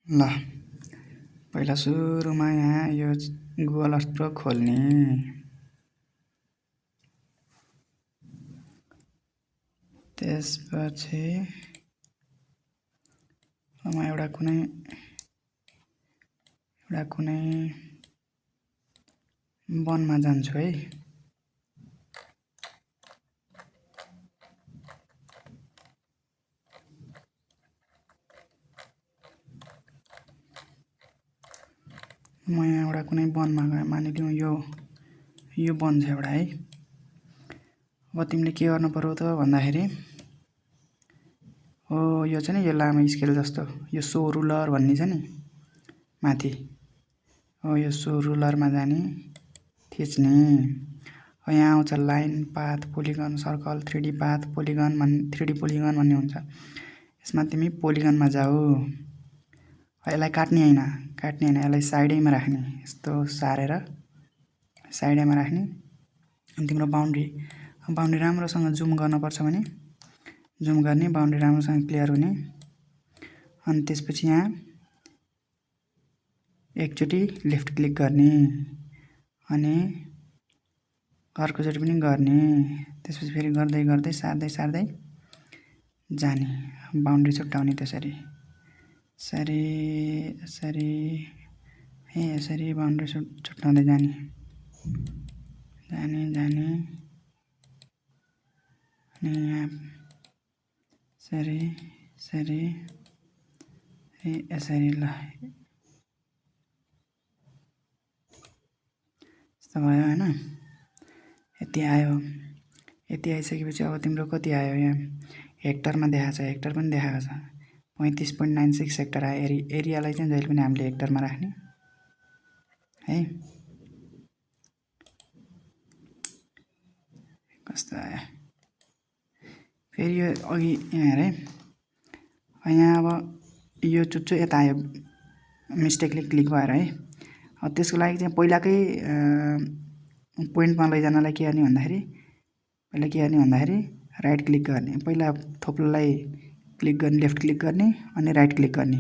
ल पहिला सुरुमा यहाँ यो गुगल अर्थ प्रो खोल्ने। त्यसपछि म एउटा कुनै वनमा जान्छु है। म यहाँ एउटा कुनै वनमा गएँ, मानिलिउँ यो वन छ एउटा है। अब तिमीले के गर्नु पर्यो त भन्दाखेरि हो यो छ नि, यो लामो स्केल जस्तो यो सो रुलर भन्ने छ नि माथि, हो यो सो रुलरमा जाने, थिच्ने। यहाँ आउँछ line, path, polygon, circle, 3D path, polygon 3D polygon भन्ने हुन्छ। यसमा तिमी पोलिगनमा जाऊ। यसलाई काट्ने हैन, यसलाई साइडैमा राख्ने, यस्तो सारेर साइडैमा राख्ने। अनि तिम्रो बाउन्ड्री राम्रोसँग जुम गर्नुपर्छ भने जुम गर्ने, बाउन्ड्री राम्रोसँग क्लियर हुने। अनि त्यसपछि यहाँ एकचोटि लेफ्ट क्लिक गर्ने अनि अर्कोचोटि पनि गर्ने। त्यसपछि फेरि गर्दै गर्दै सार्दै जाने, बाउन्ड्री छुट्याउने। त्यसरी यसरी बाउन्ड्री छुट्याउँदै जाने अनि यहाँ यसरी ल यस्तो भयो हैन। यति आयो। यति आइसकेपछि अब तिम्रो कति आयो, यहाँ हेक्टरमा देखाएको छ, हेक्टर पनि देखाएको छ 35.96 हेक्टर आयो। एरियालाई चाहिँ जहिले पनि हामीले हेक्टरमा राख्ने है। कस्तो आयो फेरि यो अघि यहाँ हेर है। यहाँ अब यो चुच्चो यता आयो, मिस्टेकले क्लिक भएर है। अब त्यसको लागि चाहिँ पहिलाकै पोइन्टमा लैजानलाई के गर्ने भन्दाखेरि राइट क्लिक गर्ने। पहिला थोप्लोलाई क्लिक गर्ने, लेफ्ट क्लिक गर्ने अनि राइट क्लिक गर्ने।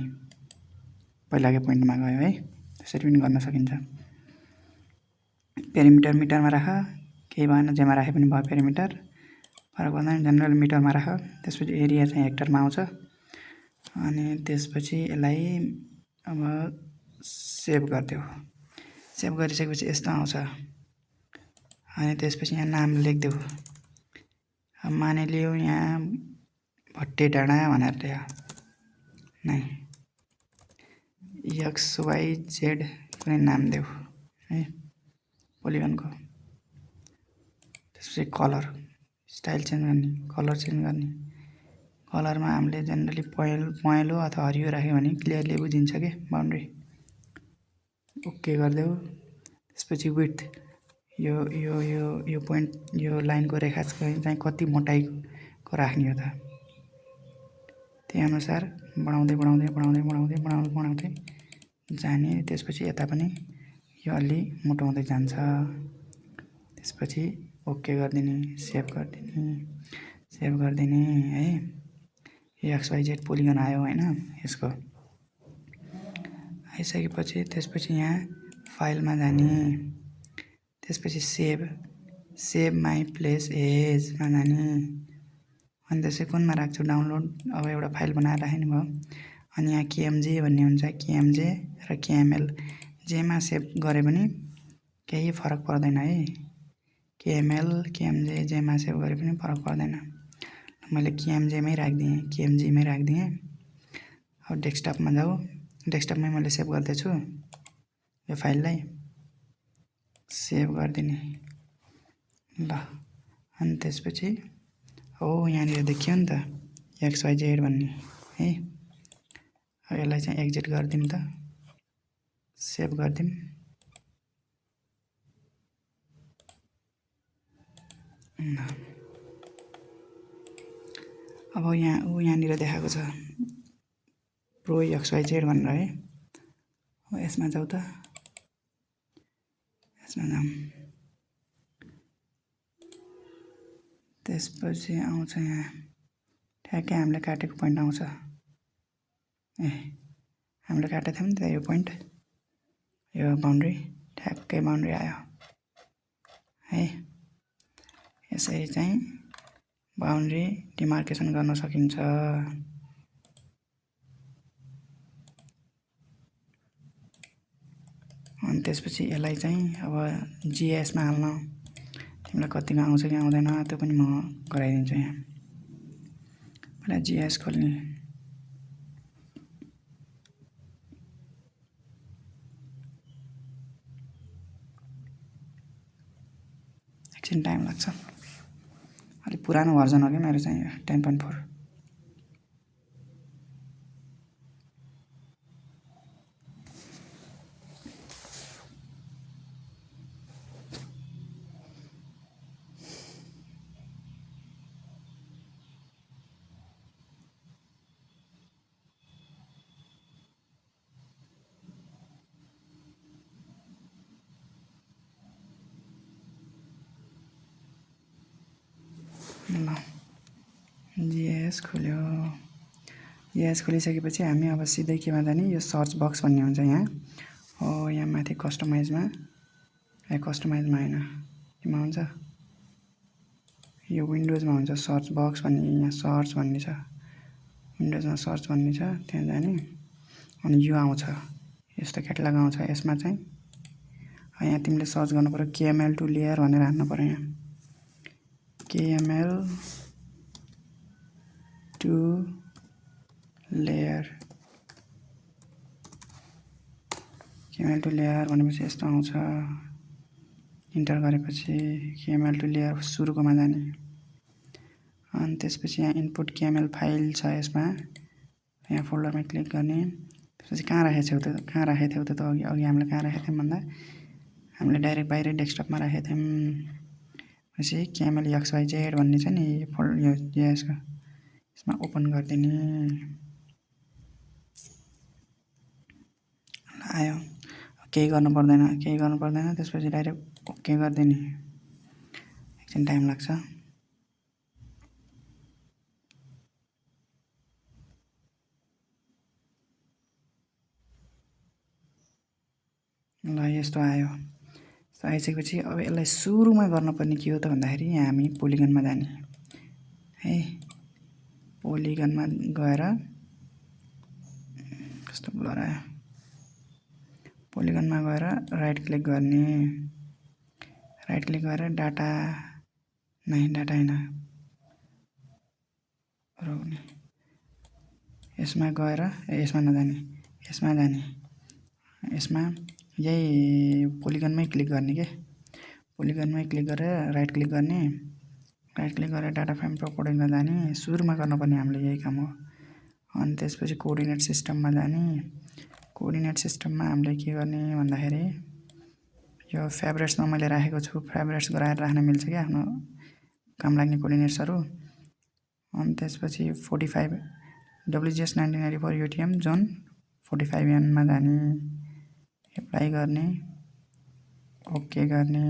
पहिलाकै पोइन्टमा गयो है, त्यसरी पनि गर्न सकिन्छ। पेरिमिटर मिटरमा राख, केही भएन, जेमा राखे पनि भयो। पेरिमिटर फरक पर्दैन, जनरल मिटरमा राख। त्यसपछि एरिया चाहिँ हेक्टरमा आउँछ। अनि त्यसपछि यसलाई अब सेभ गरिदेऊ। सेभ गरिसकेपछि यस्तो आउँछ। अनि त्यसपछि यहाँ नाम लेखिदेऊ। अब मानिलिउँ यहाँ भट्टे डाँडा भनेर लेख नै, XYZ कुनै नाम देऊ है पोलिगनको। त्यसपछि कलर स्टाइल चेन्ज गर्ने, कलर चेन्ज गर्ने। कलरमा हामीले जेनरली पहेँलो अथवा हरियो राख्यो भने क्लियरली बुझिन्छ के बाउन्ड्री। ओके गरिदेऊ। त्यसपछि विड्थ, यो पोइन्ट, यो लाइनको रेखा चाहिँ कति मोटाइको राख्ने हो त, त्यही अनुसार बढाउँदै जाने। त्यसपछि यता पनि यो अलि मोटाउँदै जान्छ। त्यसपछि ओके गरिदिने, सेभ गरिदिने है। XYZ पोलिगन आयो हैन। यसको आइसकेपछि त्यसपछि यहाँ फाइलमा जाने। त्यसपछि सेभ माई प्लेस एजमा जाने। अनि त्यसै कुनमा राख्छु, डाउनलोड। अब एउटा फाइल बनाएर राख्नु भयो। अनि यहाँ KMG भन्ने हुन्छ, KMG र KML जेमा सेभ गरे पनि केही फरक पर्दैन है। KML KMG जेमा सेभ गरे पनि फरक पर्दैन। मैले KMG मै राखिदिएँ। अब डेस्कटपमा जाऊ। डेस्कटपमै मैले सेभ गर्दैछु यो फाइललाई, सेभ गरिदिने ल। अनि त्यसपछि हो यहाँनिर देखियो नि त XYZ भन्ने है। अब यसलाई चाहिँ एक्जिट गरिदिउँ त, सेभ गरिदिउँ। अब यहाँनिर देखाएको छ प्रो XYZ भनेर है। अब यसमा जाऊ त, यसमा जाऊँ। त्यसपछि आउँछ यहाँ ठ्याक्कै हामीले काटेको पोइन्ट आउँछ। हामीले काटेको थियौँ नि त यो पोइन्ट, यो बाउन्ड्री, ठ्याक्कै बाउन्ड्री आयो है। यसरी चाहिँ बाउन्ड्री डिमार्केसन गर्न सकिन्छ। अनि त्यसपछि यसलाई चाहिँ अब जिएसमा हाल्न, तिमीलाई कतिको आउँछ कि आउँदैन त्यो पनि म गराइदिन्छु। यहाँ पहिला जिएस खोल्ने, एकछिन टाइम लाग्छ, अलिक पुरानो भर्जन हो कि मेरो चाहिँ 10.4। ल जिएस खोल्यो। जिएस खोलिसकेपछि हामी अब सिधै केमा जाने, यो सर्च बक्स भन्ने हुन्छ यहाँ हो, यहाँ माथि कस्टमाइजमा, कस्टमाइजमा होइन केमा हुन्छ, यो विन्डोजमा हुन्छ सर्च बक्स भन्ने, यहाँ सर्च भन्ने छ, विन्डोजमा सर्च भन्ने छ, त्यहाँ जाने। अनि यो आउँछ, यस्तो क्याटलग आउँछ। यसमा चाहिँ यहाँ तिमीले सर्च गर्नु पर्यो केएमएल टु लेयर भनेर हान्नु पर्यो। यहाँ केएमएल टु लेयर, केएमएल टु लेयर भनेपछि यस्तो आउँछ। इन्टर गरेपछि केएमएल टु लेयर सुरुकोमा जाने। अनि त्यसपछि यहाँ इनपुट केएमएल फाइल छ, यसमा यहाँ फोल्डरमा क्लिक गर्ने। त्यसपछि कहाँ राखेको थियौ त अघि हामीले कहाँ राखेको थियौँ भन्दा हामीले डाइरेक्ट बाहिरै डेस्कटपमा राखेको थियौँ। पछि केएमएल XYZ भन्ने छ नि यो जिएसको, यसमा ओपन गरिदिने। आयो, केही गर्नु पर्दैन, त्यसपछि डाइरेक्ट ओके गरिदिने। एकछिन टाइम लाग्छ। ल यस्तो आयो। यस्तो आइसकेपछि अब यसलाई सुरुमा गर्नुपर्ने के हो त भन्दाखेरि यहाँ हामी पोलिगनमा जाने है। पोलिगनमा गएर कस्तो ब्लर आयो, पोलिगनमा गएर राइट क्लिक गर्ने, राइट क्लिक गरेर डाटा डाटा होइन रोक्ने, यसमा गएर यसमा नजाने, यसमा जाने, यसमा यही पोलिगनमै क्लिक गर्ने के, पोलिगनमै क्लिक गरेर राइट क्लिक गर्ने, राइट क्लिक गरेर डाटा फ्रेम प्रोपर्टिजमा जाने। सुरुमा गर्नुपर्ने हामीले यही काम हो। अनि त्यसपछि कोअर्डिनेट सिस्टममा जाने। कोअर्डिनेट सिस्टममा हामीले के गर्ने भन्दाखेरि यो फेभरेट्समा मैले राखेको छु, फेभरेट्स गराएर राख्न मिल्छ क्या आफ्नो काम लाग्ने कोअर्डिनेट्सहरू। अनि त्यसपछि 45 WGS 1994 UTM जोन 45N जाने, एप्लाई गर्ने, ओके गर्ने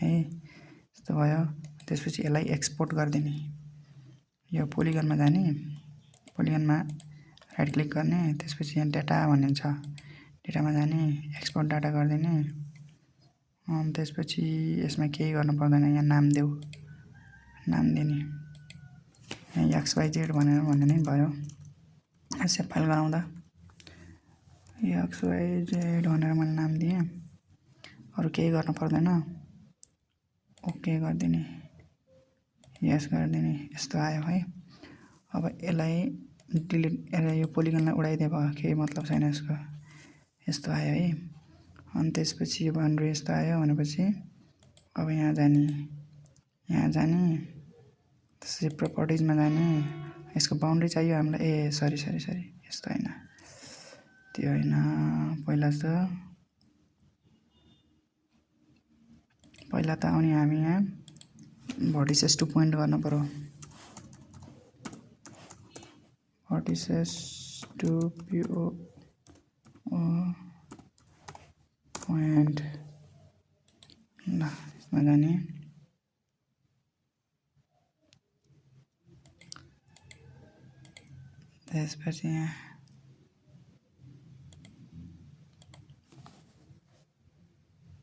है। यस्तो भयो। त्यसपछि यसलाई एक्सपोर्ट गरिदिने, यो पोलिगनमा जाने, पोलिगनमा राइट क्लिक गर्ने, त्यसपछि यहाँ डाटा भन्ने छ, डाटामा जाने, एक्सपोर्ट डाटा गरिदिने। अनि त्यसपछि यसमा केही गर्नु पर्दैन, यहाँ नाम देऊ, नाम दिने, यहाँ XYZ भनेर भन्ने नै भयो। सेभ फाइल गराउँदा XYZ भनेर मैले नाम दिएँ, अरू केही गर्नु पर्दैन, ओके गरिदिने, यस गरिदिने। यस्तो आयो है। अब यसलाई डिलिट, यसलाई यो पोलिगनलाई उडाइदिए भयो, केही मतलब छैन यसको। यस्तो आयो है। अनि त्यसपछि यो बाउन्ड्री यस्तो आयो भनेपछि अब यहाँ जाने, त्यसपछि प्रोपर्टिजमा जाने, यसको बाउन्ड्री चाहियो हामीलाई। ए सरी यस्तो होइन, त्यो होइन, पहिला त आउने हामी यहाँ भर्टिसेस टु पोइन्ट गर्नु पर्यो, भर्टिसेस टु पोइन्ट। ल यसमा जाने, त्यसपछि यहाँ